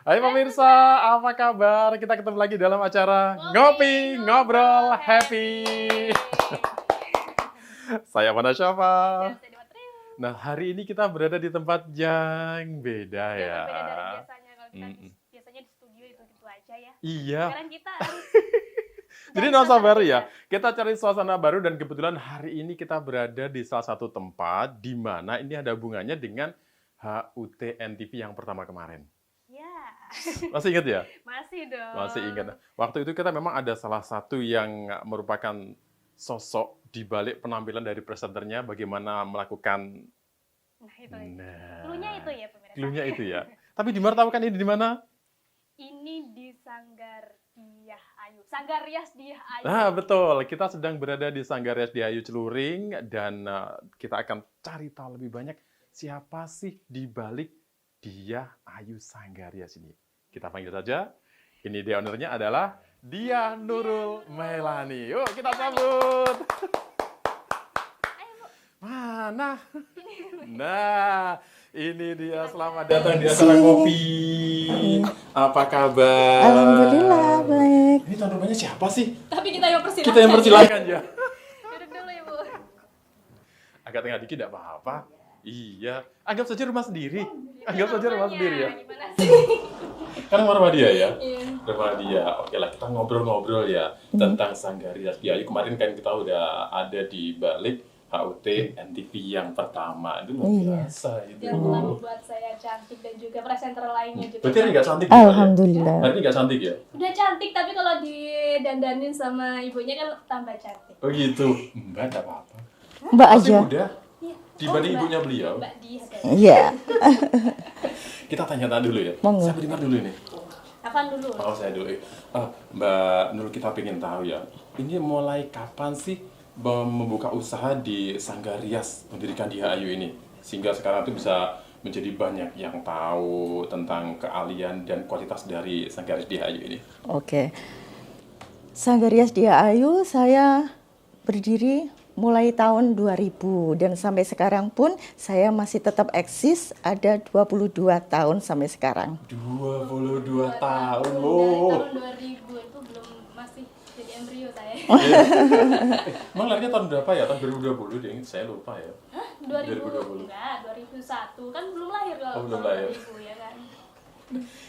Hai pemirsa, apa kabar? Kita ketemu lagi dalam acara Ngopi, Ngobrol, Happy. Saya Mana Syafa. Nah, hari ini kita berada di tempat yang beda ya. Beda dari biasanya, kalau kita biasanya di studio itu aja ya. Iya. Sekarang kita harus Jadi nuansa baru ya. Kita cari suasana baru dan kebetulan hari ini kita berada di salah satu tempat di mana ini ada hubungannya dengan HUT NTV yang pertama kemarin. Ya. Masih ingat ya? Masih dong. Masih ingat. Waktu itu kita memang ada salah satu yang merupakan sosok di balik penampilan dari presenternya, bagaimana melakukan. Nah, itu. Nah, Cluenya itu ya, pemirsa. Cluenya itu ya. Tapi di mana tahu kan ini di mana? Ini di Sanggar Diah Ayu. Sanggar Rias Diah Ayu. Nah, betul. Kita sedang berada di Sanggar Rias Diah Ayu Celuring dan kita akan cari tahu lebih banyak siapa sih di balik Diah Ayu Sanggar Rias ini. Kita panggil saja. Ini dia ownernya adalah Diah Nurul Melani. Yuk kita sambut. Ayo, Bu. Mana? Nah, ini dia. Selamat datang di acara Ngopi. Apa kabar? Alhamdulillah, baik. Ini tuan rumahnya siapa sih? Tapi kita yang persilakan. Kita yang persilakan ya. Duduk dulu ya, Bu. Agak tengah dikit tidak apa-apa. Iya, anggap saja rumah sendiri. Anggap saja rumah sendiri ya. Gimana sih? Kan rumah dia ya. Iya. Rumah dia. Oke lah, kita ngobrol-ngobrol ya tentang Sanggar Rias Diah Ayu. Kemarin kan kita udah ada di balik HUT NTV yang pertama. Itu luar biasa itu. Yang telah membuat saya cantik dan juga presenter lainnya juga. Berarti hari nggak cantik juga ya? Alhamdulillah. Hari ini nggak cantik ya? Udah cantik, tapi kalau didandanin sama ibunya kan tambah cantik. Oh gitu. Mbak, nggak apa-apa. Mbak Masih aja. muda Iya. dibanding Mbak. ibunya beliau. Mbak Diah. Iya. Kita tanya-tanya dulu ya. Monggo. Saya dengar dulu ini. Apaan dulu? Oh, saya dulu. Mbak Nur, kita pengen tahu ya. Ini mulai kapan sih membuka usaha di Sanggar Rias, mendirikan Diah Ayu ini? Sehingga sekarang tuh bisa menjadi banyak yang tahu tentang keahlian dan kualitas dari Sanggar Rias Diah Ayu ini. Oke. Sanggar Rias Diah Ayu saya berdiri mulai tahun 2000 dan sampai sekarang pun saya masih tetap eksis, ada 22 tahun sampai sekarang. 22 tahun Dari loh. tahun 2000 itu belum masih jadi embrio saya. Emang lahirnya tahun berapa ya? Tahun 2020 deh, saya lupa ya. Hah? 2000? 2020. Enggak, 2001. Kan belum lahir kalau Oh, belum tahun lahir. 2000 ya kan.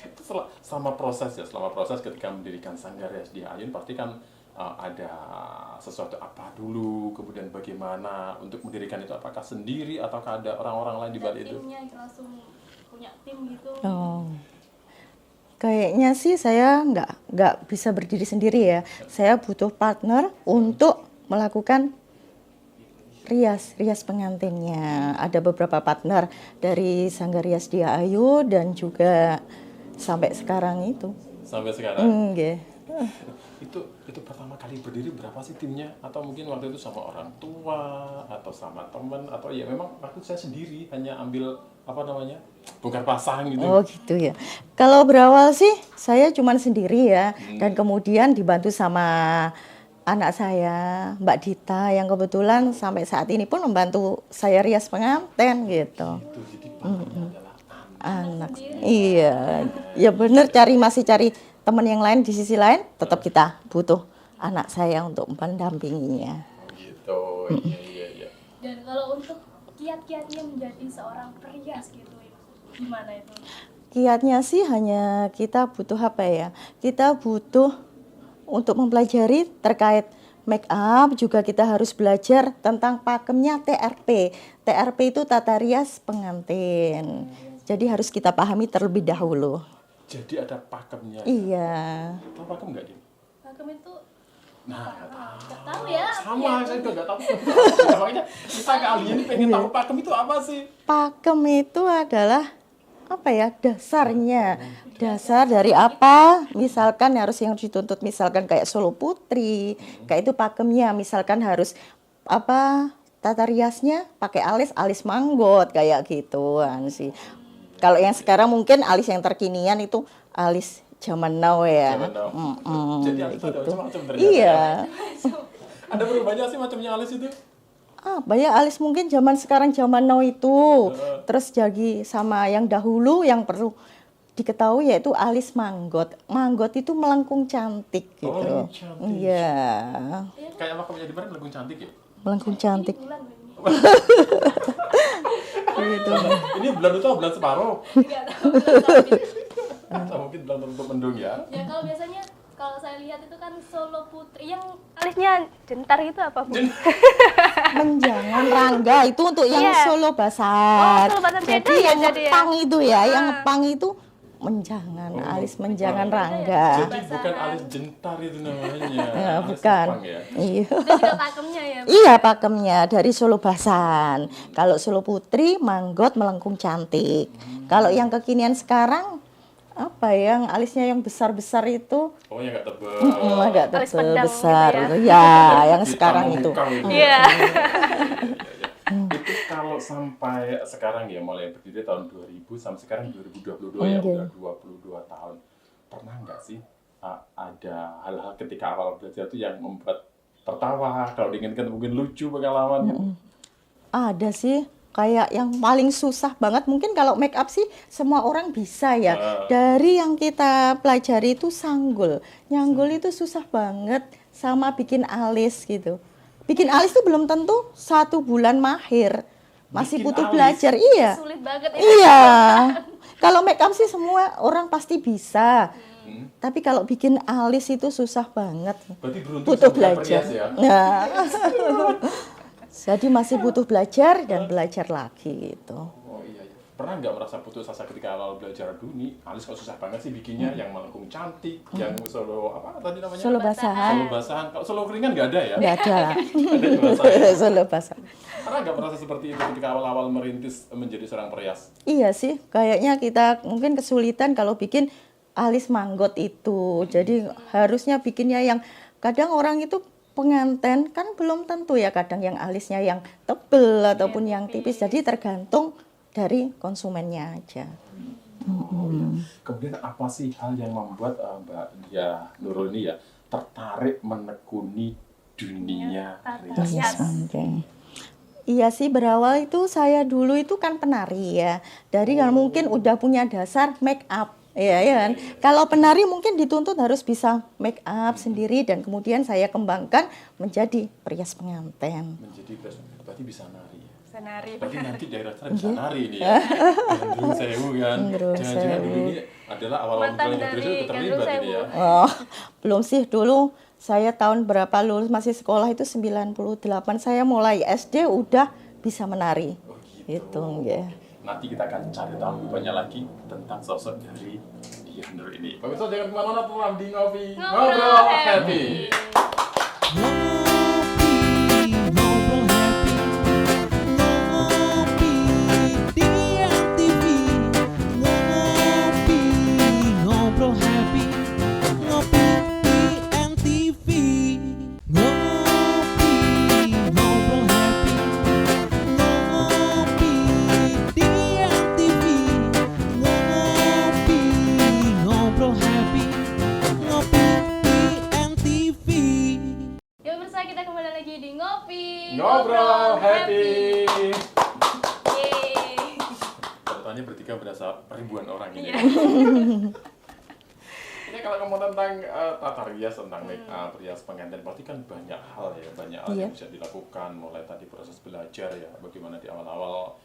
Itu selama proses ketika mendirikan Sanggar Rias Diah Ayu pasti kan ada sesuatu apa dulu, kemudian bagaimana untuk mendirikan itu, apakah sendiri ataukah ada orang-orang lain di balik itu? Timnya langsung punya tim gitu. Oh. Kayaknya sih saya nggak bisa berdiri sendiri ya. Saya butuh partner untuk melakukan rias pengantinnya. Ada beberapa partner dari Sanggar Rias Diah Ayu dan juga sampai sekarang itu. Sampai sekarang. Nggih. Itu pertama kali berdiri berapa sih timnya? Atau mungkin waktu itu sama orang tua atau sama teman, atau ya memang waktu saya sendiri hanya ambil bongkar pasang gitu. Oh gitu ya. Kalau berawal sih saya cuman sendiri ya, dan kemudian dibantu sama anak saya, Mbak Dita, yang kebetulan sampai saat ini pun membantu saya rias pengantin gitu. Itu jadi partnernya adalah Anak. Iya. Ya bener, masih cari teman yang lain di sisi lain, tetap kita butuh anak saya untuk mendampinginya. gitu. Iya. Dan kalau untuk kiat-kiatnya menjadi seorang perias gitu, gimana itu? Kiatnya sih hanya kita butuh apa ya? Kita butuh untuk mempelajari terkait make up, juga kita harus belajar tentang pakemnya TRP. TRP itu tata rias pengantin. Jadi harus kita pahami terlebih dahulu. Jadi ada pakemnya. Iya. Tahu pakem nggak, Din? Pakem itu Nah, nggak tahu ya. sama, saya juga nggak tahu. Makanya kita kali ini pengen tahu pakem itu apa sih? Pakem itu adalah apa ya, dasarnya. Dasar dari apa? Misalkan harus yang dituntut, misalkan kayak Solo Putri, kayak itu pakemnya. Misalkan harus apa? Tata riasnya pakai alis manggot kayak gituan sih. Kalau yang sekarang mungkin alis yang terkinian itu alis zaman now ya. Zaman now. Jadi alis itu ada gitu. macam-macam ternyata. Iya. Ada berapa banyak sih macamnya alis itu? Banyak alis mungkin zaman sekarang zaman now itu. Terus jadi sama yang dahulu yang perlu diketahui yaitu alis manggot. Manggot itu melengkung cantik gitu. melengkung cantik. Iya. Kayak makamnya di mana melengkung cantik ya? Melengkung cantik Bulan loh ini. gitu. Ini bulan itu bulan separuh. Nggak tahu, bulan sabit. Atau mungkin bulan tertutup mendung ya. Ya kalau biasanya kalau saya lihat itu kan Solo Putri yang alisnya jentar itu apa Bu? Menjangan rangga itu untuk yang Iya. Solo Basar. Oh, Solo Basar beda Jadi ya, yang jadi ya? ngepang itu ya, yang Ah. ngepang itu menjangan, Oh, alis menjangan ngepang. rangga. Jadi bukan alis jentar itu namanya. Ya, Alis bukan. ngepang ya. Iya. Itu juga pakemnya ya Bu? Iya, pakemnya dari Solo Basan. Kalau Solo Putri, manggot melengkung cantik. Kalau yang kekinian sekarang apa ya, yang alisnya yang besar-besar itu Oh ya nggak tebel. agak Alis tebel pedang besar gitu ya? itu. Ya, yang Hitam sekarang itu. memukau itu. Iya. Itu kalau sampai sekarang ya, mulai berdiri tahun 2000 sampai sekarang 2022 ya, Oke. udah 22 tahun. Pernah nggak sih ada hal-hal ketika awal belajar itu yang membuat tertawa, kalau diinginkan mungkin lucu pengalaman? Ada sih, kayak yang paling susah banget mungkin kalau make up sih semua orang bisa ya. Dari yang kita pelajari itu sanggul. Nyanggul itu susah banget, sama bikin alis gitu. Bikin alis itu belum tentu 1 bulan mahir. Masih Bikin butuh alis? belajar, iya. Sulit banget ya. Iya. Kalau make up sih semua orang pasti bisa. Tapi kalau bikin alis itu susah banget. Berarti beruntung Butuh sampai belajar. perias ya. Nah. Jadi masih butuh belajar dan belajar lagi gitu. Oh iya, iya. Pernah nggak merasa putus asa ketika awal belajar dulu nih, alis kok susah banget sih bikinnya, yang melengkung cantik, yang solo apa tadi namanya? Solo basahan Solo basahan. Kalau solo keringan nggak ada ya? nggak ada. Ada di bahasa ya? Solo basahan. Pernah nggak merasa seperti itu ketika awal-awal merintis menjadi seorang perias? Iya sih, kayaknya kita mungkin kesulitan kalau bikin alis manggot itu. Jadi harusnya bikinnya yang kadang orang itu pengantin kan belum tentu ya, kadang yang alisnya yang tebel ataupun yang tipis. Jadi tergantung dari konsumennya aja. Oh, iya. Kemudian apa sih hal yang membuat Mbak Dia Nurul ini ya tertarik menekuni dunia rias? Yes. Oke. Iya sih, berawal itu saya dulu itu kan penari ya. Dari kan mungkin udah punya dasar make up. Iya ya kan. Kalau penari mungkin dituntut harus bisa make up sendiri dan kemudian saya kembangkan menjadi perias pengantin. Menjadi perias, berarti bisa nari ya? Senari. Berarti nanti daerah sana bisa nari ini ya? Gandrung sewu kan? Gandrung Jangan-jangan sewu. dulu ini adalah awal Mantan munculnya Gandrung sewu dari terlibat Gandrung ini ya? Oh, belum sih, dulu saya tahun berapa lulus masih sekolah itu 98, saya mulai SD udah bisa menari. Oh gitu. Itu ya. Nanti kita akan cari tahu lebih banyak lagi tentang sosok dari Dia Nurul ini. Pemirsa jangan kemana-mana, tetap di Ngopi Ngobrol Happy. Happy. Ngobrol happy, ngopi di MTV. Ngobrol happy, ngopi di MTV. Ngobrol happy, ngopi di MTV. Ngobrol happy, ngopi di MTV. Ya pemirsa, kita kembali lagi di Ngopi Ngobrol Happy. Yeay. Katanya bertiga berasa ribuan orang ini. Iya. Ini kalau ngomong tentang tata rias, tentang make up, rias pengantin, berarti kan banyak hal ya, banyak hal Iya. yang bisa dilakukan. Mulai tadi proses belajar ya, bagaimana di awal-awal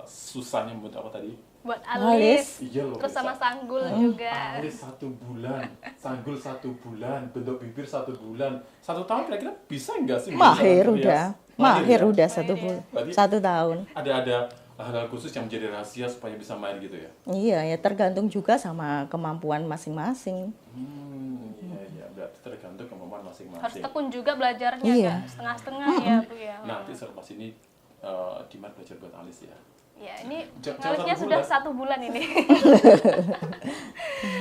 susahnya membuat apa tadi? Buat Alis. alis. Iya loh. Terus sama bisa. sanggul juga. Alis 1 bulan, sanggul 1 bulan, bentuk bibir 1 bulan. 1 tahun kira-kira bisa nggak sih? Mahir menjadi udah. rias? Mahir ya? udah Mahir 1 ya. bulan. Berarti- 1 tahun. Ada hal-hal khusus yang menjadi rahasia supaya bisa main gitu ya? Iya ya, tergantung juga sama kemampuan masing-masing. Iya, iya, berarti tergantung kemampuan Harus masing-masing. tekun juga belajarnya, Iya. nggak setengah-setengah ya Bu ya. Nanti selepas ini Dimas belajar buat alis ya. Ya ini Jangan ngalisnya 1 sudah bulan. 1 bulan ini.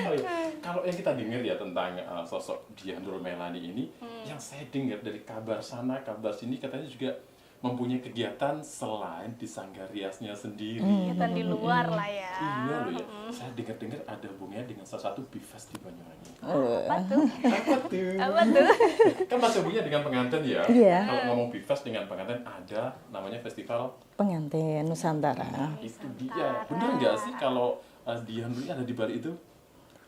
Oh, iya. Kalau yang kita dengar ya tentang sosok Dia Nurul Melani ini, yang saya dengar dari kabar sana, kabar sini katanya juga mempunyai kegiatan selain di sanggar riasnya sendiri. Kegiatan di luar lah ya. Iya loh ya. Saya dengar-dengar ada hubungannya dengan salah satu Bifest di Banyuwangi. Apa tuh? Apa tuh? Apa tuh? Kan masih hubungannya dengan pengantin ya. Iya. Kalau ngomong Bifest dengan pengantin ada namanya festival. Pengantin Nusantara. Itu dia. Benar nggak sih kalau Dian Nurul ada di balik itu?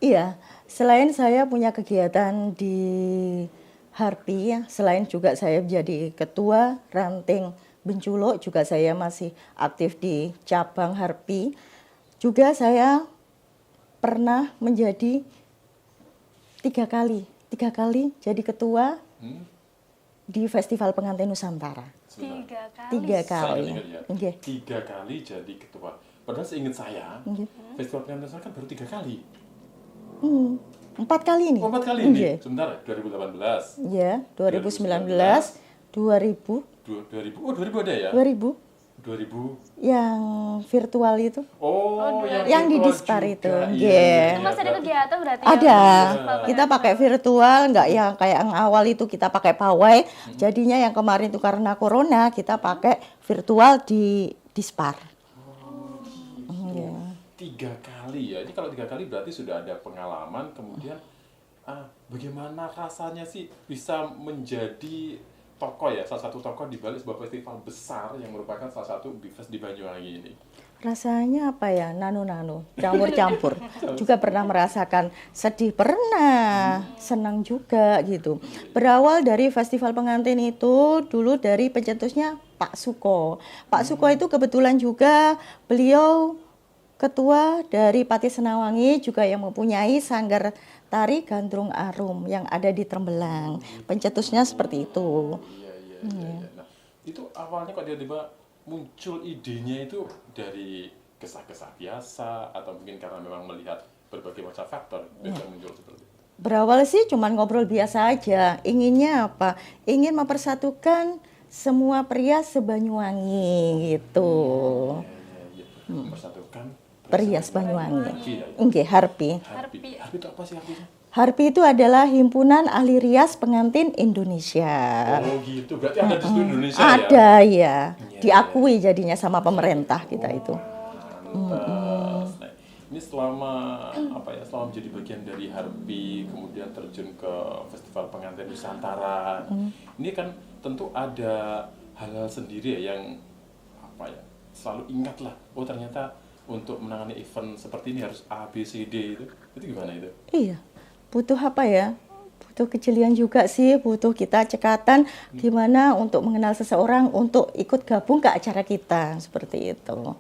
Iya, selain saya punya kegiatan di Harpi, ya, selain juga saya menjadi ketua ranting Benculo, juga saya masih aktif di cabang Harpi. Juga saya pernah menjadi tiga kali jadi ketua di Festival Pengantin Nusantara. Sebentar. 3 kali. 3 kali. Saya ingat ya. Oke. 3 kali jadi ketua. Padahal seingat saya, Festival Pengantin Nusantara kan baru 3 kali. 4 kali ini. Oh, 4 kali Oke. ini. Sebentar, 2018. Ya, 2019, 2000, 2000. Oh, 2000 ada ya? 2000 2000. yang virtual itu. Oh, Yang di virtual Dispar juga. itu. Iya, Yeah. Itu masih ada kegiatan berarti Ada. ya? Festival Kita pakai virtual, nggak yang kayak yang awal itu kita pakai pawai. Jadinya yang kemarin itu karena corona kita pakai virtual di Dispar. Iya. 3 kali ya. Ini kalau 3 kali berarti sudah ada pengalaman. Kemudian bagaimana rasanya sih bisa menjadi tokoh ya, salah satu tokoh di balik sebuah festival besar yang merupakan salah satu Bifest di Banyuwangi ini. Rasanya apa ya, nano-nano, campur-campur. Juga pernah merasakan sedih, pernah, senang juga gitu. Berawal dari festival pengantin itu dulu dari pencetusnya Pak Suko. Pak Suko itu kebetulan juga beliau ketua dari Pati Senawangi, juga yang mempunyai sanggar tari Gandrung Arum yang ada di Trembelang. Pencetusnya seperti itu. Iya. Nah, itu awalnya kok tiba-tiba muncul idenya itu dari kisah-kisah biasa atau mungkin karena memang melihat berbagai macam faktor bisa muncul seperti itu. Berawal sih cuman ngobrol biasa aja. Inginnya apa? Ingin mempersatukan semua pria se-Banyuwangi gitu. Iya. Mempersatukan Pria se-Banyuwangi. Harpi ya. Oke, Harpi. Harpi itu apa sih artinya? Harpi itu adalah Himpunan Ahli Rias Pengantin Indonesia. Oh gitu, berarti ada di seluruh Indonesia ya? Ada ya. Iya, Diakui jadinya sama pemerintah kita itu. Pantas. Nah, ini selama selama menjadi bagian dari Harpi, kemudian terjun ke Festival Pengantin Nusantara. Ini kan tentu ada hal-hal sendiri ya yang selalu ingat lah. Oh ternyata untuk menangani event seperti ini harus A, B, C, D itu gimana itu? Iya. Butuh apa ya? Butuh kejelian juga sih, butuh kita cekatan gimana untuk mengenal seseorang untuk ikut gabung ke acara kita seperti itu.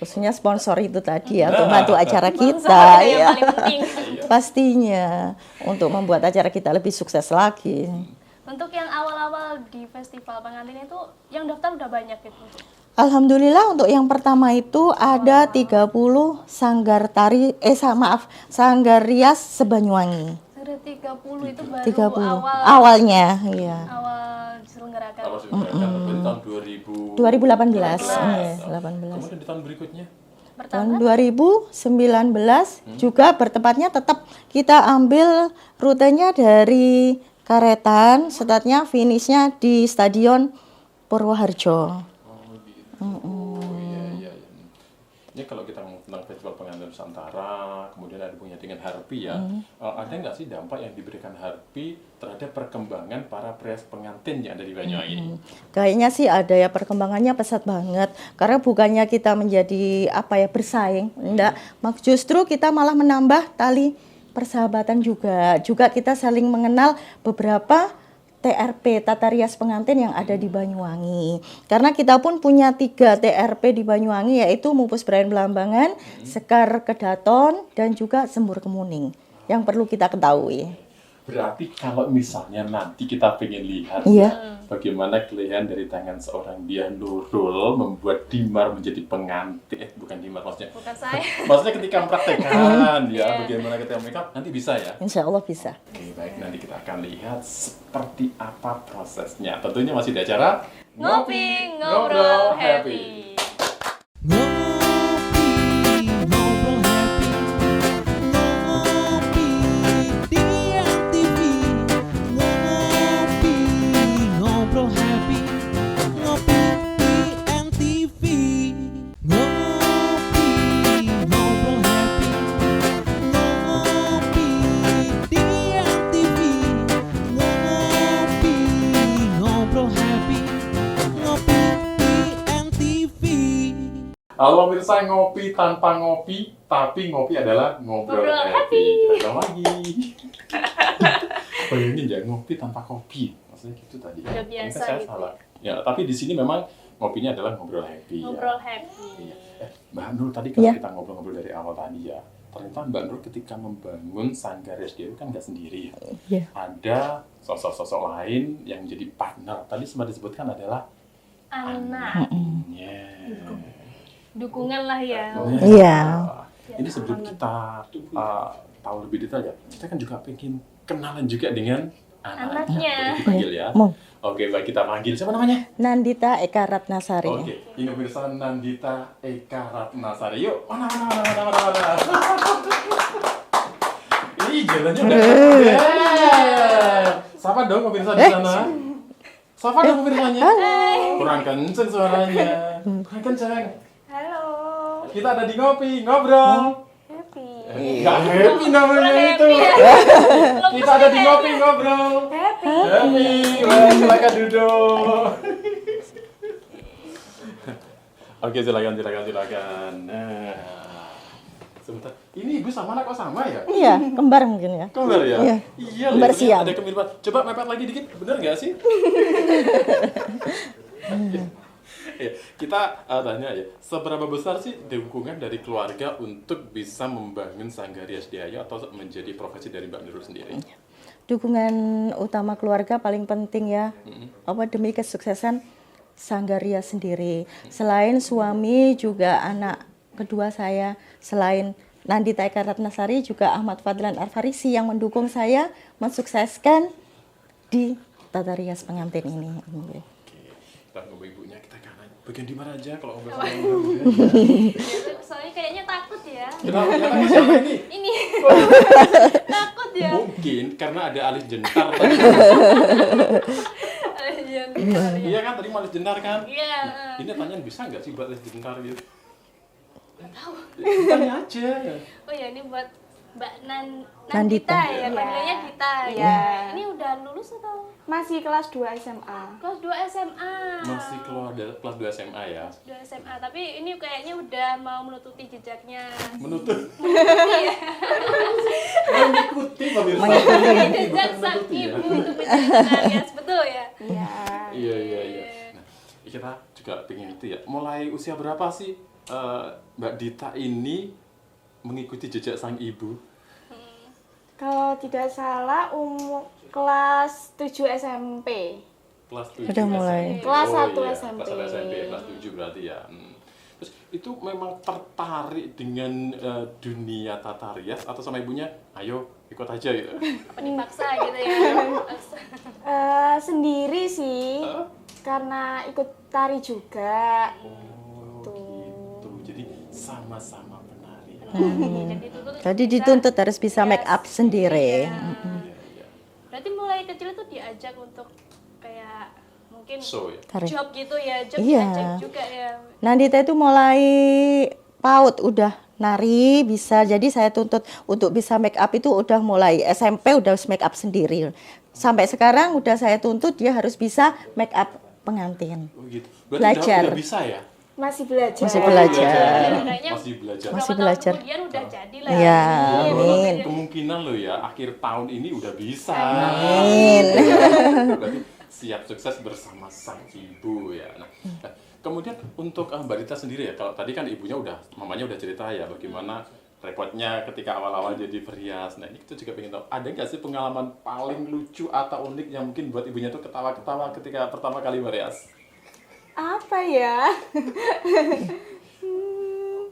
Khususnya sponsor itu tadi ya, untuk bantu acara kita Yang ya. paling penting. Pastinya untuk membuat acara kita lebih sukses lagi. Untuk yang awal-awal di festival pengantin itu yang daftar udah banyak gitu. Alhamdulillah untuk yang pertama itu ada 30 sanggar tari sanggar rias se-Banyuwangi. Ada 30 itu baru 30 awal awalnya, iya. diselenggarakan. Apa sih berarti tahun 2000? 2018, iya, 18. Kemudian di tahun berikutnya? Tahun 2019 juga bertepatnya tetap kita ambil rutenya dari Karetan, startnya finishnya di Stadion Purwoharjo. Iya. Ini kalau kita ngomong tentang Festival Pengantin Nusantara, kemudian ada punya dengan Harpi ya, ada nggak sih dampak yang diberikan Harpi terhadap perkembangan para pria pengantin yang ada di Banyuwangi ini? Kayaknya sih ada ya, perkembangannya pesat banget. Karena bukannya kita menjadi bersaing, enggak. Justru kita malah menambah tali persahabatan juga. Juga kita saling mengenal beberapa TRP, Tata Rias Pengantin yang ada di Banyuwangi. Karena kita pun punya 3 TRP di Banyuwangi, yaitu Mupus Brayan Belambangan, Sekar Kedaton, dan juga Sembur Kemuning. Yang perlu kita ketahui. Berarti kalau misalnya nanti kita pengen lihat bagaimana kelebihan dari tangan seorang Dian Nurul membuat Dimar menjadi pengantin, bukan Dimar maksudnya. Bukan saya. Maksudnya ketika mempraktekkan bagaimana ketika make up nanti bisa ya? Insya Allah bisa. Oke, baik, nanti kita akan lihat seperti apa prosesnya. Tentunya masih di acara Ngopi, ngobrol, happy. Ngopi, ngobrol happy. Ngopi di MTV. Ngopi, ngobrol happy. Ngopi di MTV. Ngopi, ngobrol happy. Ngopi di MTV. Ngopi, ngobrol happy. Ngopi di MTV. Halo pemirsa, ngopi tanpa ngopi, tapi ngopi adalah ngobrol Ngobrol happy. Kita ulang lagi. Bayangin ya, ngopi tanpa kopi. Maksudnya gitu tadi. Udah biasa Saya gitu salah. Ya, tapi di sini memang ngopinya adalah ngobrol happy. Ngobrol Ya. happy. Iya. Mbak Nur tadi kalau Iya. kita ngobrol-ngobrol dari awal tadi ya, ternyata Mbak Nur ketika membangun Sanggar SDAyu kan nggak sendiri ya. Iya. Ada sosok-sosok lain yang menjadi partner. Tadi sempat disebutkan adalah Anak. anaknya. Dukungan lah ya. Iya. Ini sebelum kita tahu lebih detail ya, kita kan juga pengen kenalan juga dengan Anaknya. Boleh dipanggil ya. Mau. Oke, baik, kita panggil. Siapa namanya? Nandita Eka Ratnasari. Oke, ini pemirsa Nandita Eka Ratnasari. Yuk, mana. Ini jalannya udah keren. Sapa dong pemirsa di sana. Sapa dong pemirsanya. Kurang kenceng suaranya. Kurang kenceng. Halo. Kita ada di ngopi, ngobrol. Happy. Enggak happy namanya itu. Kita ada di ngopi, ngobrol. Happy. Happy. Wah, silakan duduk. Oke, silakan. Nah, sebentar. Ini ibu sama anak kok sama ya? Iya, kembar mungkin ya. Kembar ya? Iya. Iya, Kembar lihat, siam. ada kemiripan. Coba mepet lagi dikit, bener nggak sih? Ya, kita tanya ya, seberapa besar sih dukungan dari keluarga untuk bisa membangun Sanggar SDAyu atau menjadi profesi dari Mbak Nurul sendiri? Dukungan utama keluarga paling penting ya. Demi kesuksesan Sanggaria sendiri. Selain suami juga anak kedua saya, selain Nandita Eka Ratnasari juga Ahmad Fadlan Arfarisi yang mendukung saya mensukseskan di Tata Rias pengantin ini. Oke, kita ngomong ibunya, kita kanan. Bagian di mana aja kalau ngobrol sama ibu? Soalnya kayaknya takut ya. Kenapa siapa ini? Ini. Takut ya. Mungkin karena ada alis jentar. Iya kan, tadi mau alis jentar kan? Iya. Ini tanyaan bisa nggak sih buat alis jentar gitu? Tanya aja. Oh ya, ini buat Mbak Nandita. Nandita ya, panggilannya Dita. Iya. Ya. Ini udah lulus atau Masih kelas 2 SMA. kelas 2 SMA? Masih keluar dari kelas 2 SMA ya? 2 SMA, tapi ini kayaknya udah mau menutupi jejaknya. Menutup. Iya. Mengikuti pemirsa. Jejak Bukan sang menutup ya. ibu untuk menjadi Sanggar, betul ya? Iya. Iya. Nah, kita juga pengen itu ya. Mulai usia berapa sih Mbak Dita ini mengikuti jejak sang ibu? Kalau tidak salah kelas 7 SMP. Kelas 7 Udah mulai. Kelas Oh, 1 iya. SMP. Kelas 1 SMP, kelas 7 berarti ya. Terus itu memang tertarik dengan dunia tata rias atau sama ibunya, ayo ikut aja gitu? Apa dipaksa gitu ya? Dipaksa. Sendiri sih, karena ikut tari juga. Oh gitu, jadi sama-sama penari. Jadi dituntut harus bisa make up sendiri. Berarti mulai kecil itu diajak untuk kayak mungkin So ya. Tarik. job gitu ya, job Iya. diajak juga ya. Nandita itu mulai PAUD udah nari bisa, jadi saya tuntut untuk bisa make up itu udah mulai SMP udah harus make up sendiri. Sampai sekarang udah saya tuntut dia harus bisa make up pengantin. Oh gitu. Berarti Belajar. udah bisa ya? Masih belajar. Masih belajar. Kayaknya Masih belajar. beberapa Masih tahun belajar. kemudian udah jadi lah. Iya, Ya, amin. kemungkinan lo ya akhir tahun ini udah bisa. Amin. Berarti siap sukses bersama sang ibu ya. Nah, kemudian untuk Mbak Dita sendiri ya, kalau tadi kan ibunya mamanya udah cerita ya bagaimana repotnya ketika awal-awal jadi perias. Nah, ini kita juga pengen tahu, ada nggak sih pengalaman paling lucu atau unik yang mungkin buat ibunya tuh ketawa-ketawa ketika pertama kali merias? Apa ya?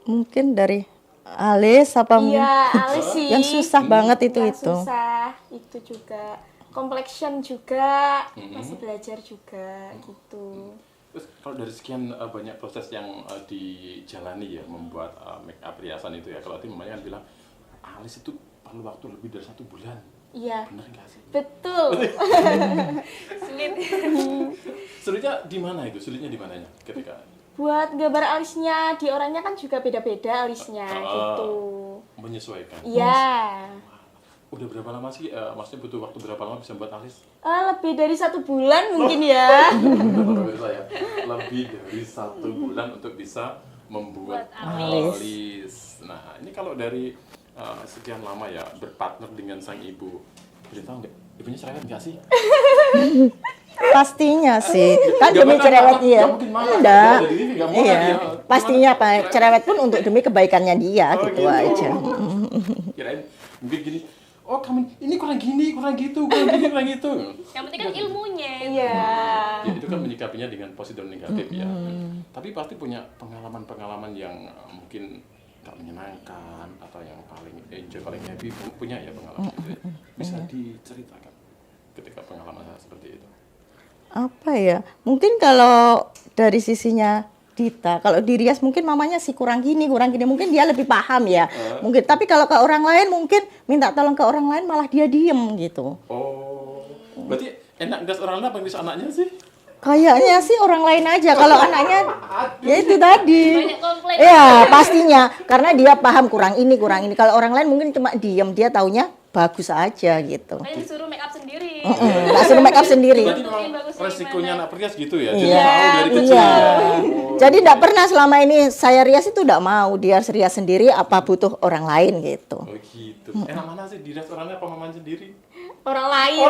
Mungkin dari alis apa Iya, alis sih. yang susah banget itu. Susah, itu juga. Complexion juga, masih belajar juga gitu. Terus kalau dari sekian banyak proses yang dijalani ya membuat make up riasan itu ya, kalau tadi mamanya kan bilang alis itu perlu waktu lebih dari 1 bulan. Iya, Benar nggak sih? betul. Sulit. Sulitnya di mana itu? Sulitnya di mananya ketika Buat gambar alisnya di orangnya kan juga beda-beda alisnya gitu. menyesuaikan? Iya. Udah berapa lama sih? Maksudnya butuh waktu berapa lama bisa buat alis? Lebih dari 1 bulan mungkin ya. Pemirsa ya, lebih dari 1 bulan untuk bisa membuat Alis. alis. Nah, ini kalau dari sekian lama ya berpartner dengan sang ibu, boleh tahu nggak ibunya cerewet nggak sih? Pastinya sih. Kan Nggak demi bakal cerewet marah, dia. nggak mungkin marah. Enggak. Kalau dari TV nggak marah Iya. dia. Pastinya apa? Cerewet pun untuk demi kebaikannya dia Oh, gitu aja. Kirain mungkin gini, oh kamu ini kurang gini, kurang gitu, kurang gini, kurang gitu. Yang penting kan ilmunya. Iya. Ya itu kan menyikapinya dengan positif dan negatif ya. Tapi pasti punya pengalaman-pengalaman yang mungkin tak menyenangkan atau yang paling enjoy, paling happy, punya ya pengalaman itu ya. Bisa diceritakan ketika pengalaman seperti itu. Apa ya? Mungkin kalau dari sisinya Dita, kalau di Rias mungkin mamanya sih kurang gini, mungkin dia lebih paham ya. Mungkin, tapi kalau ke orang lain mungkin minta tolong ke orang lain malah dia diem gitu. Oh, berarti enak gas orang lain apa yang bisa anaknya sih? Kayaknya sih orang lain aja. Kalau anaknya ya itu tadi. Banyak komplain. Iya, pastinya karena dia paham kurang ini. Kalau orang lain mungkin cuma diem, dia taunya bagus aja gitu. Makanya disuruh make up sendiri. Nggak suruh make up sendiri. Berarti memang bagusnya resikonya gimana? anak Rias gitu ya? Jadi Iya, tahu dari kecil iya. ya? Jadi enggak pernah selama ini saya rias itu enggak mau. Dia rias sendiri apa butuh orang lain gitu. Oh gitu. Enak mana sih dirias orangnya apa maman sendiri? Orang lain.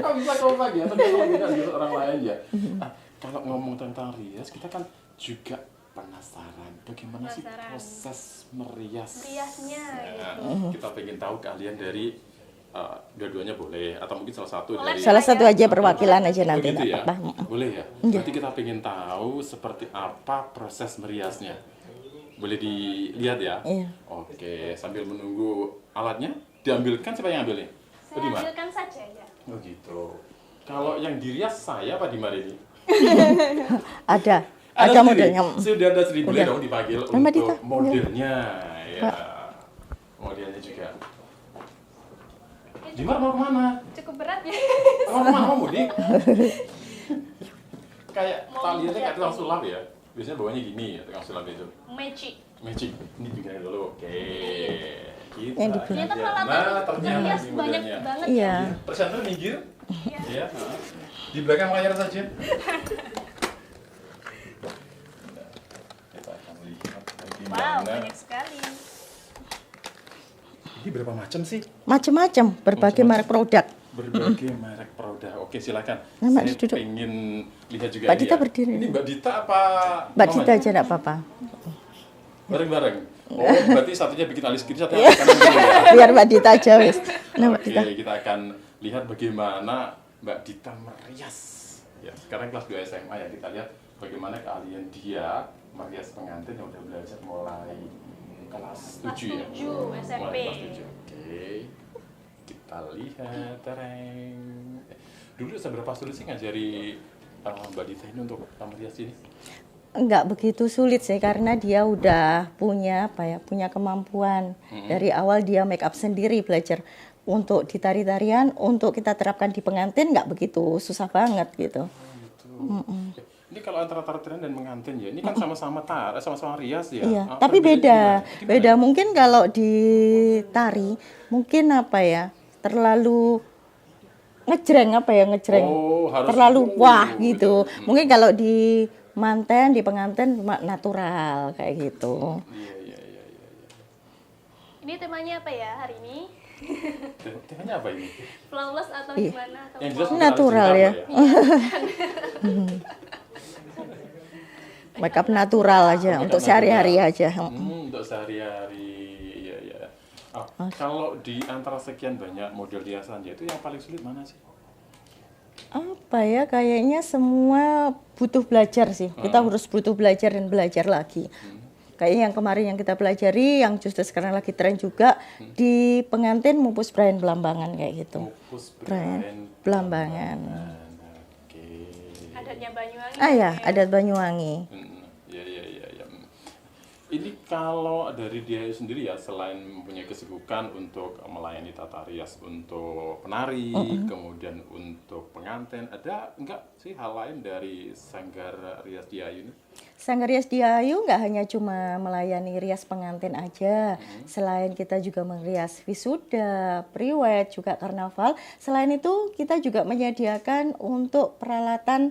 Kok bisa kompak ya? Ternyata beda dengan orang lain ya. Nah, kalau ngomong tentang rias, kita kan juga penasaran bagaimana sih Penasaran. proses merias. Riasnya Nah, kita pengen tahu keahlian dari dua-duanya boleh atau mungkin salah satu Boleh. dari Salah satu aja perwakilan aja nanti begitu enggak ya? apa-apa. Boleh ya? Berarti kita pengen tahu seperti apa proses meriasnya. Boleh dilihat ya? Iya. Oke, sambil menunggu alatnya, diambilkan siapa yang ambilnya? Oh, saya Dimar? ambilkan saja ya. Oh gitu. Kalau yang dirias saya apa Dimar ini? Ada sendiri? modelnya. Sudah ada sendiri. Boleh Udah. dong dipanggil Mbak untuk Dita, modelnya. Ya. Modelnya juga. Dimar mau kemana? Cukup berat ya. Mau kemana? Mau mudik? Kayak Mau taliannya kayak lihat tukang ini. sulap ya. Biasanya bawahnya gini ya tukang sulap itu. Magic. Magic. Ini bikinnya dulu. Oke. Kita Yang dibikin. Ternyata akan lihat. peralatan Nah, ternyata rias ini banyak modelnya. banget. Iya. Presenter minggir. Iya. Di belakang layar saja. Kita akan lihat Wow, bagaimana. banyak sekali. Ini berapa macam sih? Macam-macam berbagai merek produk. Berbagai merek produk. Oke, silakan. Nah, Mbak Saya Dita duduk. pengen lihat juga Mbak ini Dita ya. berdiri. Ini Mbak Dita apa? Mbak Mama? Dita aja enggak apa-apa. Bareng-bareng. Oh, berarti satunya bikin alis kiri, satunya alis kanan dulu ya. Biar Mbak Dita aja wis. Nah, Mbak Oke, Dita. kita akan lihat bagaimana Mbak Dita merias. Ya, sekarang kelas 2 SMA ya, kita lihat bagaimana keahlian dia merias pengantin yang udah belajar mulai kelas 7 ya. 7 SMP. Mulai kelas 7. Oke. Kita lihat, tereng. Dulu seberapa sulit sih ngajari Mbak Dita ini untuk merias ini? Enggak begitu sulit sih karena dia udah punya punya kemampuan. Dari awal dia make up sendiri, belajar untuk di tari-tarian, untuk kita terapkan di pengantin nggak begitu susah banget gitu. Ini kalau antara tarian dan pengantin ya, ini kan sama-sama sama-sama rias ya. Iya, Apa tapi bedanya beda. gimana? Beda mungkin kalau di tari mungkin terlalu ngejreng Oh, harus terlalu wah gitu. gitu. Mungkin kalau di manten, di pengantin cuma natural kayak gitu. Iya. Ini temanya apa ya hari ini? Temanya apa ini? Flawless atau Iya. gimana? Atau Yang jelas mau- bukan Natural alis ya. bintang Make up natural aja Make up untuk sehari-hari natural. aja. Untuk sehari-hari, iya. Kalau di antara sekian banyak model hiasan ya, itu yang paling sulit mana sih? Apa ya, kayaknya semua butuh belajar sih. Kita harus butuh belajar dan belajar lagi. Kayaknya yang kemarin yang kita pelajari, yang justru sekarang lagi tren juga di pengantin mupus Brian Belambangan kayak gitu. Fokus Brian Belambangan. Oke. Adatnya Banyuwangi. Ah ya, adat Banyuwangi. Iya. Ini kalau dari dia sendiri ya, selain mempunyai kesibukan untuk melayani tata rias untuk penari, kemudian untuk pengantin, ada enggak sih hal lain dari Sanggar Rias Diayu ini? Sanggar Rias Diayu nggak hanya cuma melayani rias pengantin aja. Selain kita juga merias wisuda, priwed, juga karnaval. Selain itu kita juga menyediakan untuk peralatan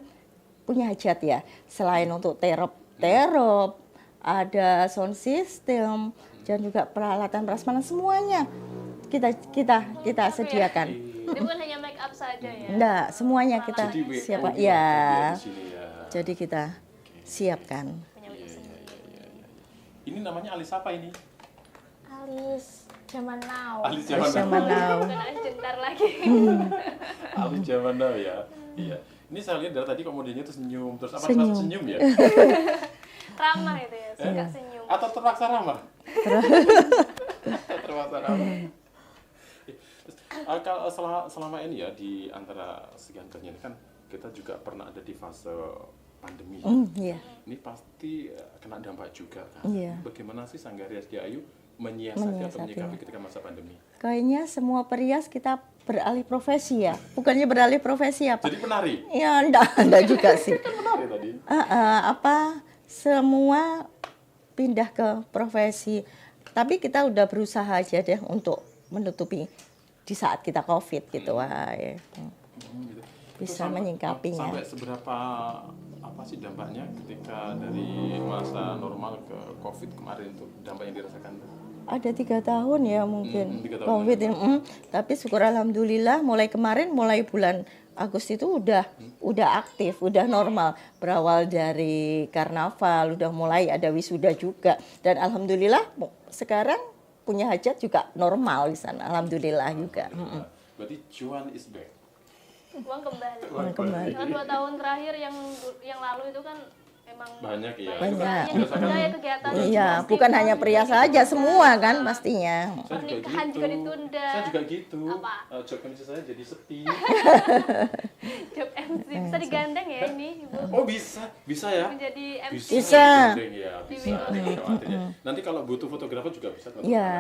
punya hajat ya. Selain untuk terop terop, ada sound system, dan juga peralatan prasmanan semuanya kita sediakan. Jadi bukan hanya make up saja ya. Enggak, semuanya kita Jadi siapa WO ya. di sini ya. Jadi kita siapkan. Punya Iya, wujud iya, sendiri. iya, iya, iya. Ini namanya alis apa ini? Alis zaman now. Alis zaman Zaman now. Bukan alis jentar lagi. Alis zaman now ya. Iya. Ini saya lihat dari tadi kok modelnya tuh senyum, terus apa Senyum. terus senyum ya? Ramah itu ya, suka senyum. Atau terpaksa ramah? Terpaksa ramah. Terus, kalau selama ini ya di antara sekian banyak ini kan kita juga pernah ada di fase pandemi. Iya. Ini pasti kena dampak juga kan. Iya. Bagaimana sih Sanggar Rias Diayu menyiasati atau Menyiasati. menyikapi ketika masa pandemi? Kayaknya semua perias kita beralih profesi ya. Bukannya beralih profesi apa? Jadi penari? Ya, enggak juga sih. Penari tadi. Semua pindah ke profesi. Tapi kita udah berusaha aja deh untuk menutupi di saat kita COVID gitu. Wah, ya. Gitu. Bisa Itu menyingkapinya. Sampai seberapa apa sih dampaknya ketika dari masa normal ke COVID kemarin itu dampak yang dirasakan? Ada 3 tahun ya mungkin 3 tahun COVID ini. Tapi syukur alhamdulillah mulai kemarin, mulai bulan Agustus itu udah aktif, udah normal. Berawal dari karnaval, udah mulai ada wisuda juga. Dan alhamdulillah sekarang punya hajat juga normal di sana. Alhamdulillah juga. Berarti cuan is back. Uang kembali. Uang kembali. Karena 2 tahun terakhir yang lalu itu kan emang Banyak ya. Banyak. yang ditunda ya kegiatan. Iya, bukan hanya pria saja, semua kan pastinya. Pernikahan juga ditunda. Saya juga gitu. Apa? Job MC saya jadi sepi. Job MC bisa digandeng ya ini Ibu. Oh bisa ya. Menjadi MC. Bisa. digandeng ya, bisa. Jangan khawatir ya. Nanti kalau butuh fotografer juga bisa. Iya,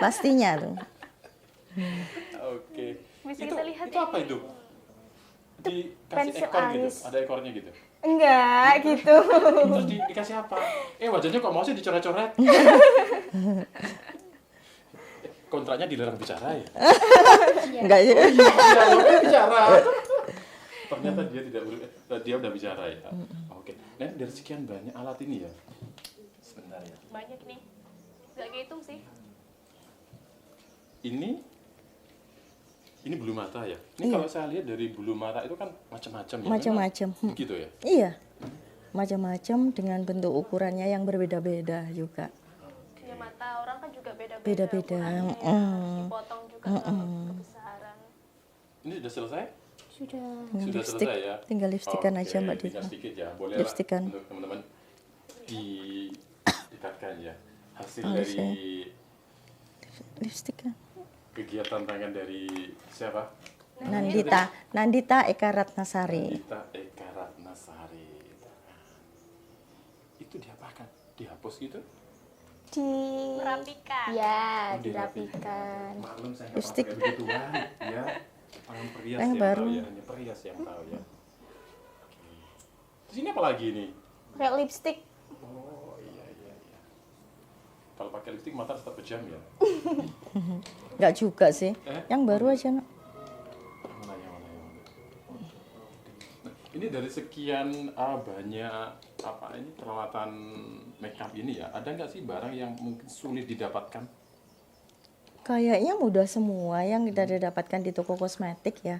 pastinya tuh. Oke. Bisa Itu kita lihat itu apa itu? Dikasih pensil ekor gitu, alis. ada ekornya gitu. Enggak gitu. Terus dikasih apa? Wajahnya kok mausnya dicoret-coret? Kontraknya dilarang bicara ya? Enggak ya. Iya, bicara. Ternyata dia udah bicara ya. Oke. Nah, dari sekian banyak alat ini ya. Sebentar ya. Banyak nih. Gak kehitung sih. Ini bulu mata ya. Ini Iya. kalau saya lihat dari bulu mata itu kan macam-macam ya. Macam-macam. Memang Gitu ya. Iya, macam-macam dengan bentuk ukurannya yang berbeda-beda juga. Ya mata orang kan juga beda-beda. Beda-beda. ukurannya. Dipotong juga kalau kebesaran. Ini sudah selesai? Sudah. Tinggal Sudah lipstick, selesai ya. tinggal lipstikan Oke, aja Mbak Dita. tinggal sedikit ya. Boleh Lipstikan. untuk teman-teman didekatkan ya. Hasil Halus dari ya. Lipstikan. kegiatan tangan dari siapa? Nandita Eka Ratnasari. Kita Eka Ratnasari. Itu diapakan? Dihapus gitu? Merapikan. Ya, Oh, dirapikan. Maklum saya nggak Lipstick. pakai begituan. Ya, tangan perias Yang yang baru. tahu ya. Hanya perias yang tahu ya. Oke. Terus ini apa lagi nih? Pakai lipstick. Oh iya. Kalau pakai lipstick mata tetap pejam ya. Enggak juga sih. Yang baru aja, Nak. Mana yang mana. Nah, ini dari sekian banyak apa ini peralatan makeup ini ya, ada nggak sih barang yang mungkin sulit didapatkan? Kayaknya mudah semua yang kita dapatkan di toko kosmetik ya.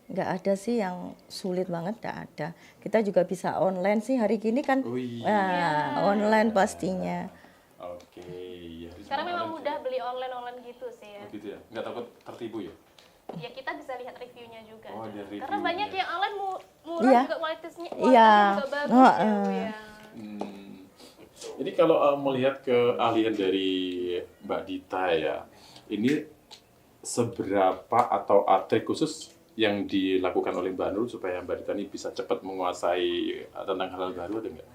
Nggak ada sih yang sulit banget, nggak ada. Kita juga bisa online sih hari gini kan. Oh iya. Nah, online pastinya. Oke, ya. Sekarang memang mudah beli online gitu sih ya. Gitu ya, nggak takut tertipu ya? Ya kita bisa lihat reviewnya juga. Oh, ada Karena reviewnya. banyak yang online murah Iya. juga kualitasnya Iya. juga bagus Oh, ya, Bu, ya. Ini kalau melihat keahlian dari Mbak Dita ya, ini seberapa atau trik khusus yang dilakukan oleh Mbak Nur supaya Mbak Dita ini bisa cepat menguasai tentang hal-hal baru ada nggak?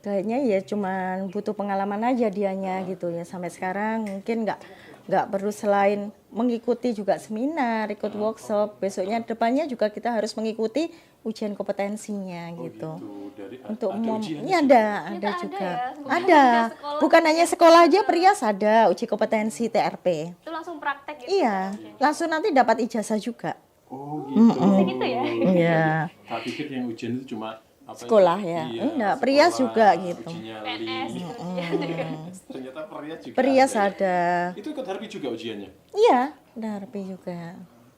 Kayaknya ya cuman butuh pengalaman aja dianya gitu ya. Sampai sekarang mungkin nggak perlu selain mengikuti juga seminar, ikut workshop. Besoknya depannya juga kita harus mengikuti ujian kompetensinya gitu. Dari, Untuk ada umum, ujiannya ini sih? ada Ternyata juga. ya, bukan Ada. hanya sekolah. Bukan hanya sekolah aja, Prias ada uji kompetensi TRP. Itu langsung praktek gitu. Iya, langsung nanti dapat ijazah juga. Oh gitu. Gitu ya. Iya. Tak pikir yang ujian itu cuma sekolah ya. Iya, Enggak, perias sekolah, juga gitu. uji nyali. PNS gitu. Ternyata perias juga Perias ada. Ya? ada. Itu ikut Harpi juga ujiannya. Iya, ada Harpi juga.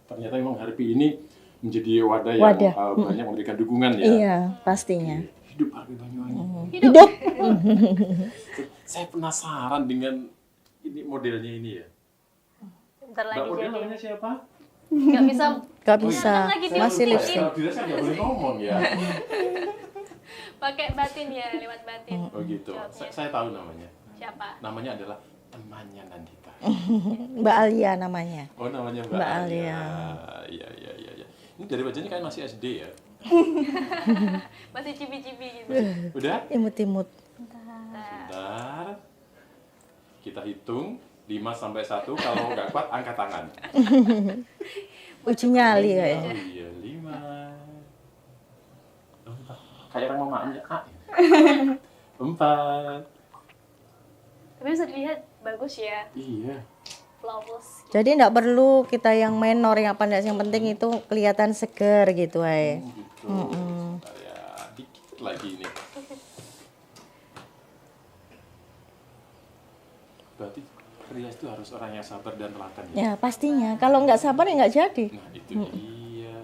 Ternyata memang Harpi ini menjadi wadah yang Wadah. banyak memberikan dukungan ya. Iya, pastinya. Hidup Harpi Banyuwangi. Hidup. Saya penasaran dengan ini modelnya ini ya. Bentar Mbak lagi model jadi. namanya siapa? Nggak bisa. Gak bisa, lagi masih diujiin. lipstick. Kalau dirasa nggak boleh ngomong ya. Pakai batin ya, lewat batin. Oh gitu. Jawabnya. Saya tahu namanya. Siapa? Namanya adalah temannya Nandita. Mbak Alia namanya. Oh namanya Mbak Mbak Alia. Alia. Iya. Ini dari wajahnya kan masih SD ya. Masih cibi-cibi gitu. Udah? Imut-imut. Bentar. Kita hitung 5 sampai 1. Kalau nggak kuat angkat tangan. Uji nyali Oh kayaknya. iya 5. Kayak orang mamanya A. 4. Tapi bisa dilihat bagus ya, Iya. flawless. Jadi enggak perlu kita yang menor, yang pandai, yang penting itu kelihatan seger gitu ay. Gitu. Bentar ya, dikit lagi ini. Berarti perias itu harus orang yang sabar dan telaten ya? Ya pastinya. Kalau nggak sabar ya nggak jadi. Nah itu dia.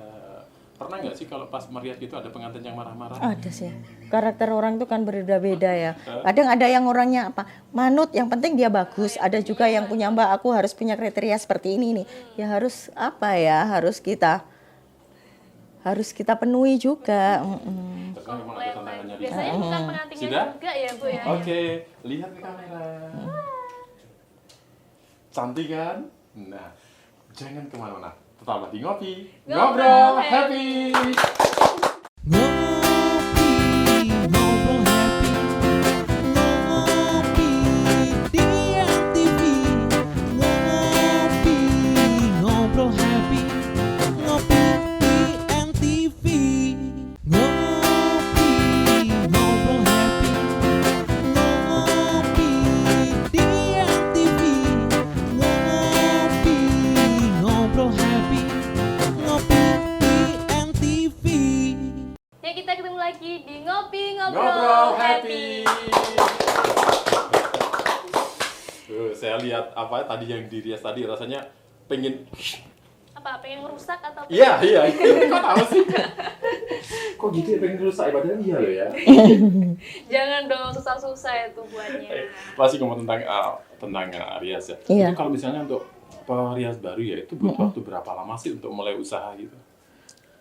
Pernah nggak sih kalau pas merias gitu ada pengantin yang marah-marah? Ada sih. Karakter orang itu kan berbeda-beda ya. Kadang ada yang orangnya apa? Manut, yang penting dia bagus. Ada juga yang punya Mbak, aku harus punya kriteria seperti ini nih. Ya harus apa ya? Harus kita penuhi juga. Karena memang ada tantangannya di Biasanya sana. bukan pengantinnya Sudah? juga ya Bu ya. Oke, lihat ke kamera. Cantik kan? Nah, jangan kemana-mana. Tetaplah di Ngopi. Ngobrol Happy! Ngopi, ngobrol happy. Ngopi di MTV. Ngopi, ngobrol happy. Ngopi di MTV. Ngopi, ngobrol happy. Ngopi di MTV. Ngopi, ngobrol happy. Ngopi di MTV. Ya kita ketemu lagi di Ngopi Ngobrol Happy! Saya lihat apa tadi yang dirias tadi rasanya pengen Apa pengen ngerusak atau iya kok tahu sih kok gitu ya pengen rusak padahal iya loh ya. Jangan dong susah-susah itu buatnya. Masih ngomong tentang rias ya. Iya. Itu kalau misalnya untuk perias baru ya itu butuh waktu berapa lama sih untuk mulai usaha gitu?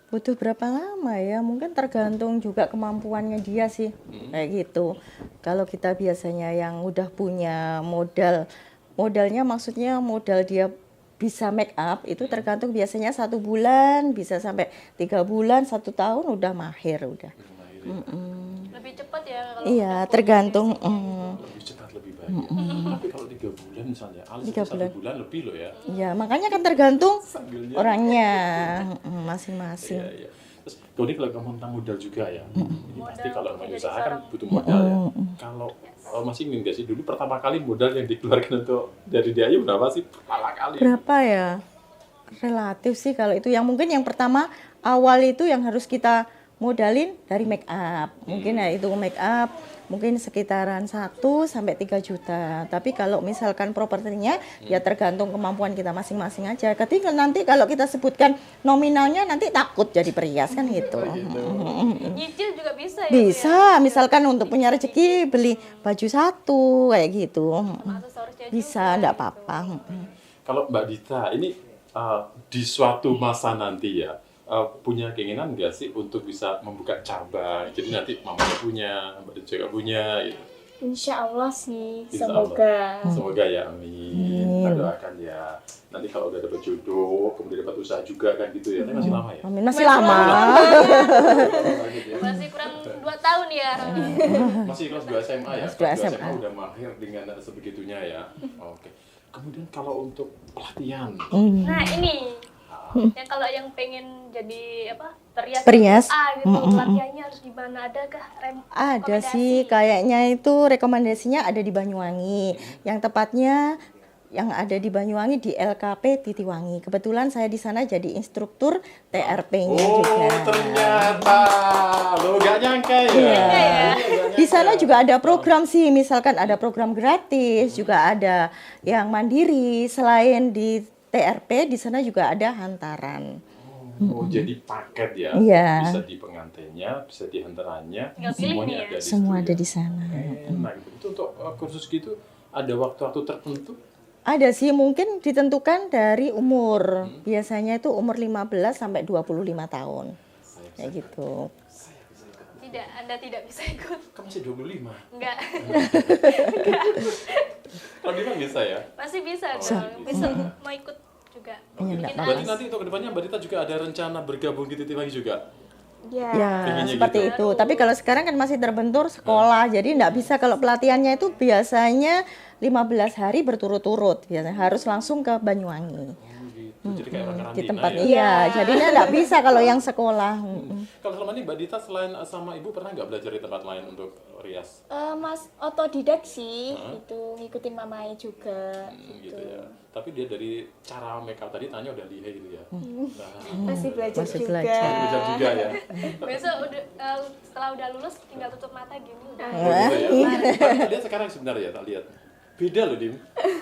Butuh berapa lama ya? Mungkin tergantung juga kemampuannya dia sih. Kayak gitu. Kalau kita biasanya yang udah punya modalnya maksudnya modal dia bisa make up itu tergantung biasanya 1 bulan, bisa sampai 3 bulan, 1 tahun udah mahir udah. Lebih cepat ya kalau Iya, udah tergantung. Lebih cepat lebih baik. Tapi kalau 3 bulan misalnya, alis 3 1 bulan. bulan lebih loh ya. Ya, makanya kan tergantung Sambilnya. orangnya masing-masing. Iya. Terus ini kalau kamu tentang modal juga ya. Ini pasti kalau mau jadi usaha kan seorang- butuh modal ya. Kalau masih ingin nggak sih dulu pertama kali modal yang dikeluarkan untuk dari Diayu berapa sih pertama kali? Berapa ya? Relatif sih kalau itu yang mungkin yang pertama awal itu yang harus kita modalin dari make up. Mungkin ya itu make up mungkin sekitaran 1 sampai 3 juta. Tapi kalau misalkan propertinya ya tergantung kemampuan kita masing-masing aja. Ketika nanti kalau kita sebutkan nominalnya nanti takut jadi perias kan gitu. nyicil juga bisa ya. Bisa, misalkan untuk punya rezeki beli baju 1 kayak gitu. Aksesorisnya Bisa, juga enggak gitu. apa-apa. Kalau Mbak Dita ini di suatu masa nanti ya punya keinginan nggak sih untuk bisa membuka cabang? Jadi nanti mamanya punya, Mbak Dita juga punya. Gitu. Insya Allah sih, Insya semoga. Semoga ya, amin. Kita doakan ya. Nanti kalau udah dapat jodoh, kemudian dapat usaha juga kan gitu ya. Tapi masih lama ya. Amin, masih lama. Masih kurang 2 tahun ya. Masih kelas 2 SMA ya. Kelas 2 Kelas 2 SMA. udah mahir dengan sebegitunya ya. Oke. Kemudian kalau untuk pelatihan, Nah ini yang kalau yang pengen jadi apa Perias. gitu pelatihannya harus di mana, adakah Ada rekomendasi? sih, kayaknya itu rekomendasinya ada di Banyuwangi. Yang tepatnya yang ada di Banyuwangi di LKP Titiwangi. Kebetulan saya di sana jadi instruktur TRP-nya Oh, juga. ternyata. Lo gak nyangka ya? Iya. Nggak Di sana nyangka. juga ada program sih, misalkan ada program gratis, juga ada yang mandiri. Selain di TRP, di sana juga ada hantaran. Oh, jadi paket ya? Iya. Bisa di pengantinnya, bisa di hantarannya, Tinggal pilih semuanya nih ya. ada di Semua situ ada ya? di sana. Enak gitu. Itu untuk kursus gitu ada waktu-waktu tertentu? Ada sih, mungkin ditentukan dari umur. Biasanya itu umur 15 sampai 25 tahun. Kayak gitu. Tidak, Anda tidak bisa ikut. Kamu masih 25? Enggak. Kalau Diman bisa ya? Masih bisa Oh, dong. bisa. Bisa mau ikut juga. Iya, Bikin enggak Berarti alis. nanti untuk kedepannya Mbak Dita juga ada rencana bergabung di Titiwangi juga? Ya. Ya, Pengennya seperti gitu. itu. Tapi kalau sekarang kan masih terbentur sekolah, jadi enggak bisa kalau pelatihannya itu biasanya 15 hari berturut-turut. Biasanya harus langsung ke Banyuwangi. Oh gitu, jadi kayak orang Di karantina tempat ya? iya, jadinya enggak bisa kalau yang sekolah. Kalau selama ini Mbak Dita selain sama Ibu pernah nggak belajar di tempat lain untuk rias? Mas otodidak sih, itu ngikutin mamai juga. Gitu ya. Tapi dia dari cara make up tadi tanya udah lihai gitu ya? Nah, Masih belajar Masih juga. belajar. belajar juga ya? Besok udah setelah udah lulus tinggal tutup mata gini udah. Oh, gitu ya? Tapi lihat sekarang sebenarnya ya, tak lihat. Beda loh, Dim.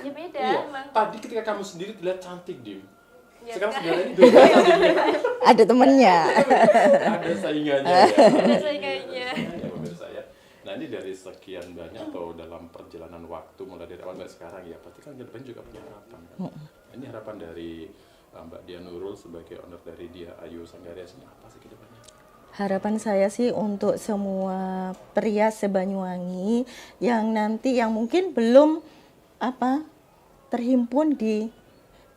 Ya beda Iya, emang. tadi ketika kamu sendiri terlihat cantik, Dim. Ya, Sekarang kan? sebenarnya ini beda cantiknya. Ada temennya. Ada saingannya ya. Ada saya kayaknya. Ya, pemirsa ya. Nah, ini dari sekian banyak atau dalam perjalanan waktu mulai dari awal sampai sekarang ya, pasti kan ke depan juga punya harapan kan. Nah, ini harapan dari Mbak Dia Nurul sebagai owner dari Dia Ayu Sanggaria ini apa sih ke depannya? Harapan saya sih untuk semua pria se-Banyuwangi yang nanti yang mungkin belum terhimpun di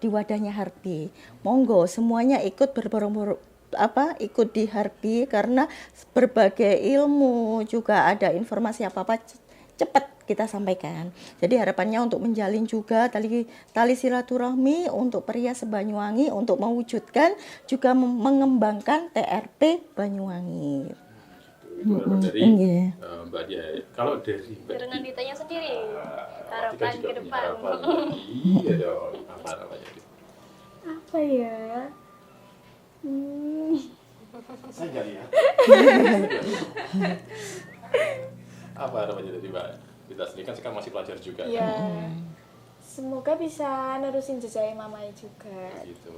wadahnya Harpi. Monggo semuanya ikut ikut di Harpi karena berbagai ilmu juga ada informasi apa-apa cepat kita sampaikan. Jadi harapannya untuk menjalin juga tali silaturahmi untuk pria se-Banyuwangi untuk mewujudkan juga mengembangkan TRP Banyuwangi. Itu harapan dari Iya. Mbak Dia. Kalau dari Mbak Karena Dia, ditanya sendiri. Tika Harapan juga ke punya depan. harapan. Iya dong. Apa harapannya? Apa ya? Saya nggak lihat. Apa harapannya dari Mbak Dita sendiri kan sekarang masih pelajar juga Ya. kan? Semoga bisa nerusin jejak mamai juga. Gitu,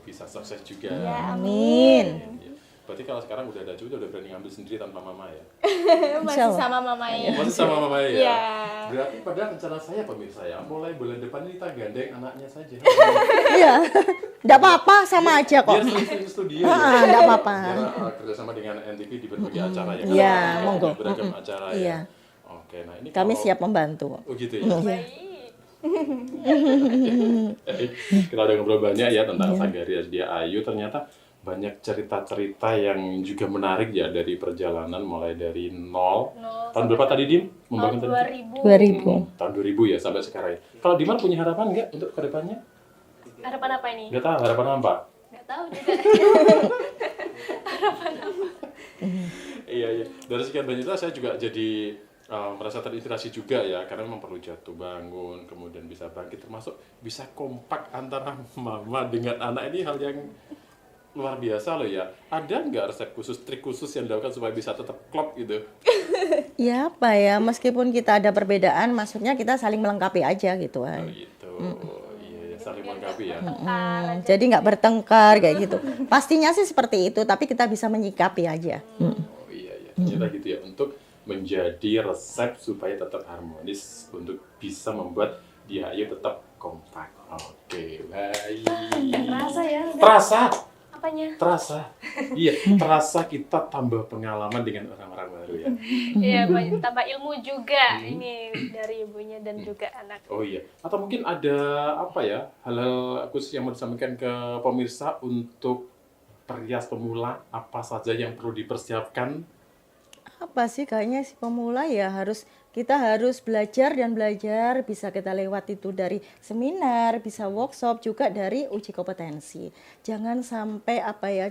bisa sukses juga. Ya, Amin. Iya. Berarti kalau sekarang udah ada cucu udah berani ngambil sendiri tanpa mama ya? Masih Allah. sama mamai. Masih sama mama ya? Iya. Berarti padahal rencana saya pemirsa ya, mulai bulan depan ini kita gandeng anaknya saja. Iya. Enggak apa-apa, sama aja kok. Biar sering-sering studio Enggak apa-apa. Biar kerjasama dengan NTV di berbagai acara ya. Iya, Karena monggo. beragam acara ya. Iya. Oke, nah ini Kami kalau- siap membantu. Oh gitu ya. Baik. Kita udah ngobrol banyak ya tentang Sanggaria Dia Ayu. Ternyata banyak cerita-cerita yang juga menarik ya dari perjalanan mulai dari nol. Tahun berapa tadi Dim? Tahun Membangun tadi? 2000. 2000. Tahun 2000 ya sampai sekarang. Kalau Diman punya harapan nggak untuk kedepannya? Harapan apa ini? Nggak tahu harapan apa? Nggak tahu juga. Iya iya. Dari sekian banyak itu saya juga jadi merasa terinspirasi juga ya, karena memang perlu jatuh bangun, kemudian bisa bangkit, termasuk bisa kompak antara mama dengan anak. Ini hal yang luar biasa loh ya. Ada nggak resep khusus, trik khusus yang dilakukan supaya bisa tetap klop gitu? Ya apa ya, meskipun kita ada perbedaan, maksudnya kita saling melengkapi aja gitu. Oh gitu. Iya ya, saling melengkapi ya. Jadi nggak bertengkar kayak gitu. Pastinya sih seperti itu, tapi kita bisa menyikapi aja. Oh iya iya. Ternyata gitu ya, untuk menjadi resep supaya tetap harmonis untuk bisa membuat Dia Ayu tetap kompak. Oke, baik. Terasa ya? Terasa. Apanya? Terasa, iya, terasa kita tambah pengalaman dengan orang-orang baru ya. Iya, banyak tambah ilmu juga ini dari ibunya dan juga anak. Oh iya, atau mungkin ada apa ya, hal-hal khusus yang mau disampaikan ke pemirsa untuk perias pemula, apa saja yang perlu dipersiapkan? Apa sih kayaknya si pemula ya kita harus belajar dan belajar, bisa kita lewat itu dari seminar, bisa workshop juga dari uji kompetensi. Jangan sampai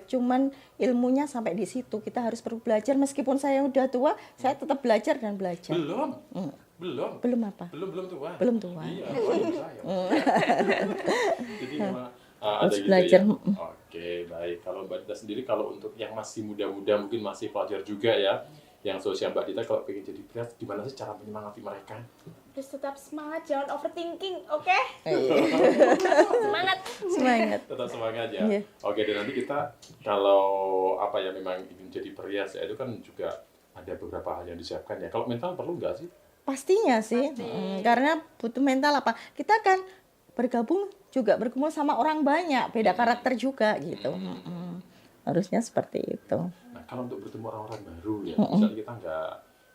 cuman ilmunya sampai di situ. Kita harus perlu belajar, meskipun saya udah tua, saya tetap belajar dan belajar. Belum. Belum. Belum apa? Belum tua. Belum tua. Iya, belum saya. Jadi memang ada Harus gitu belajar. ya. Oke, baik. Kalau Mbak Dita sendiri, kalau untuk yang masih muda-muda, mungkin masih pelajar juga ya, yang seusia Mbak Dita, kalau pengen jadi pria, gimana sih cara menyemangati mereka? Terus tetap semangat, jangan overthinking, oke? Semangat. Semangat. Tetap semangat ya. Iya. Oke, dan nanti kita kalau apa ya memang ingin jadi perias ya, itu kan juga ada beberapa hal yang disiapkan ya. Kalau mental perlu nggak sih? Pastinya sih, karena butuh mental apa? Kita kan bergabung juga berkumpul sama orang banyak, beda karakter juga gitu. Harusnya seperti itu. Nah, kalau untuk bertemu orang-orang baru ya, misalnya kita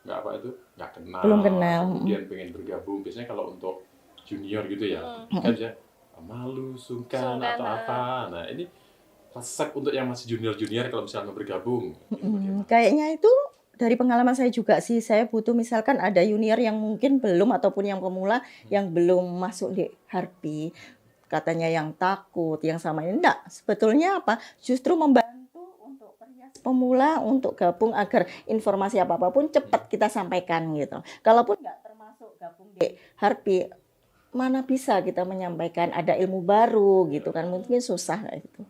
nggak apa itu nggak kenal, Belum kenal. kemudian pengen bergabung. Biasanya kalau untuk junior gitu ya, kan ya malu, sungkan atau apa. Nah ini resep untuk yang masih junior kalau misalnya mau bergabung. itu bagaimana? Kayaknya itu dari pengalaman saya juga sih, saya butuh misalkan ada junior yang mungkin belum ataupun yang pemula yang belum masuk di Harpi, katanya yang takut, yang sama ini enggak. Sebetulnya apa? Justru membantu untuk perias pemula untuk gabung agar informasi apa-apun cepat kita sampaikan gitu. Kalaupun enggak termasuk gabung di Harpi, mana bisa kita menyampaikan ada ilmu baru gitu kan, mungkin susah kayak gitu.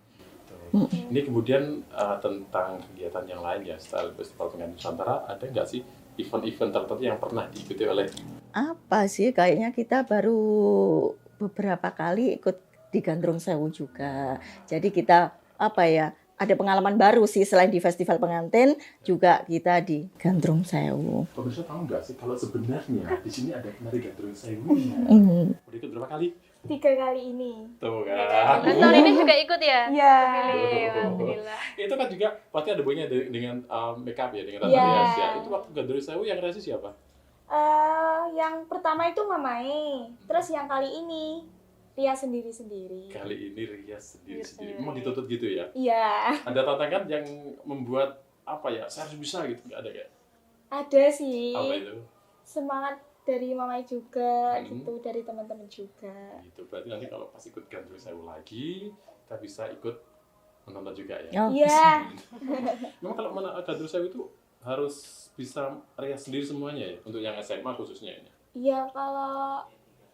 Ini kemudian tentang kegiatan yang lain ya, setelah Festival Pengantin Nusantara, ada nggak sih event-event tertentu yang pernah diikuti oleh Apa sih, kayaknya kita baru beberapa kali ikut di Gandrung Sewu juga. Jadi kita apa ya, ada pengalaman baru sih selain di Festival Pengantin, juga kita di Gandrung Sewu. pemirsa tahu nggak sih kalau sebenarnya di sini ada penari Gandrung Sewu? Udah ikut berapa kali? 3 kali ini. Tuh kan. Dan tahun ini juga ikut ya? Iya. Alhamdulillah. Itu kan juga pasti ada hubungannya dengan make up ya, dengan tata Iya. rias ya. Itu waktu Gandrung Sewu yang resi siapa? Yang pertama itu Mamae, terus yang kali ini Ria sendiri-sendiri. Kali ini rias sendiri-sendiri. Memang dituntut gitu ya? Iya, Ada tantangan yang membuat apa ya, saya harus bisa gitu, nggak ada kayak? ada sih. Apa itu? Semangat dari Mamae juga, Hmm. gitu, dari teman-teman juga. Gitu, berarti nanti kalau pas ikut Gandrung Sewu lagi, kita bisa ikut menonton juga ya? Oh, Iya, Memang kalau Gandrung Sewu itu harus bisa rias sendiri semuanya ya? Untuk yang SMA khususnya ini? iya kalau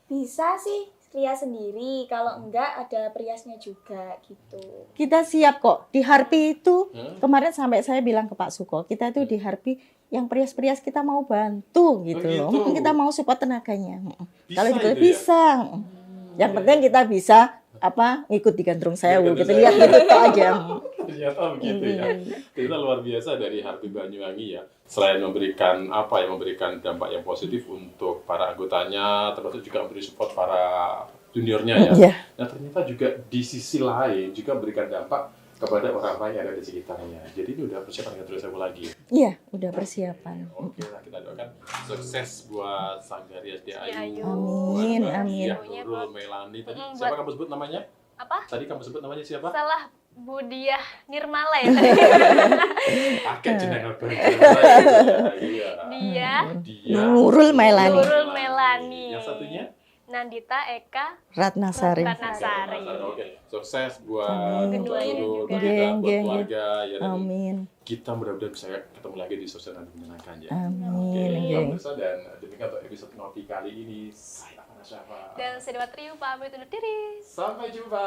bisa sih Ria sendiri, kalau enggak ada periasnya juga gitu. kita siap kok. Di Harpi itu, Hmm? kemarin sampai saya bilang ke Pak Suko, kita itu di Harpi yang perias-perias kita mau bantu gitu Oh, loh. gitu. Kita mau support tenaganya. Bisa Kalau itu gitu ya? bisa. Yang penting kita bisa ngikut di Gandrung Sewu Gandrung gitu, Sewu. lihat gitu tok aja. Ternyata begitu ya. Ternyata luar biasa dari Harpi Banyuwangi ya. Selain memberikan memberikan dampak yang positif untuk para anggotanya, termasuk juga memberi support para juniornya ya. Iya. Nah ternyata juga di sisi lain juga memberikan dampak kepada orang-orang yang ada di sekitarnya. Jadi ini udah persiapan Gandrung Sewu lagi. Iya, udah persiapan. Oke lah, kita doakan sukses buat Sanggarias di Ayu. Amin, buat amin. Mbak Nurul, Melani. Tadi Mm-mm, siapa buat- kamu sebut namanya? Apa? Tadi kamu sebut namanya siapa? Salah Budiah Nirmala ya tadi. Pakai jenengan baru. Iya. Dia. Nurul Melani. Nurul Melani. Yang satunya? Nandita Eka Ratnasari. Ratnasari. Oke, sukses buat Amin. Keduanya Nurul, juga. buat Geng, buat geng, keluarga ya. Dan Amin. kita mudah-mudahan bisa ketemu lagi di sosial yang menyenangkan ya. Amin. Oke, geng. pemirsa, dan demikian untuk episode ngopi kali ini. Saya Afan Asyafa. dan Sedewa Trio pamit undur diri. Sampai jumpa.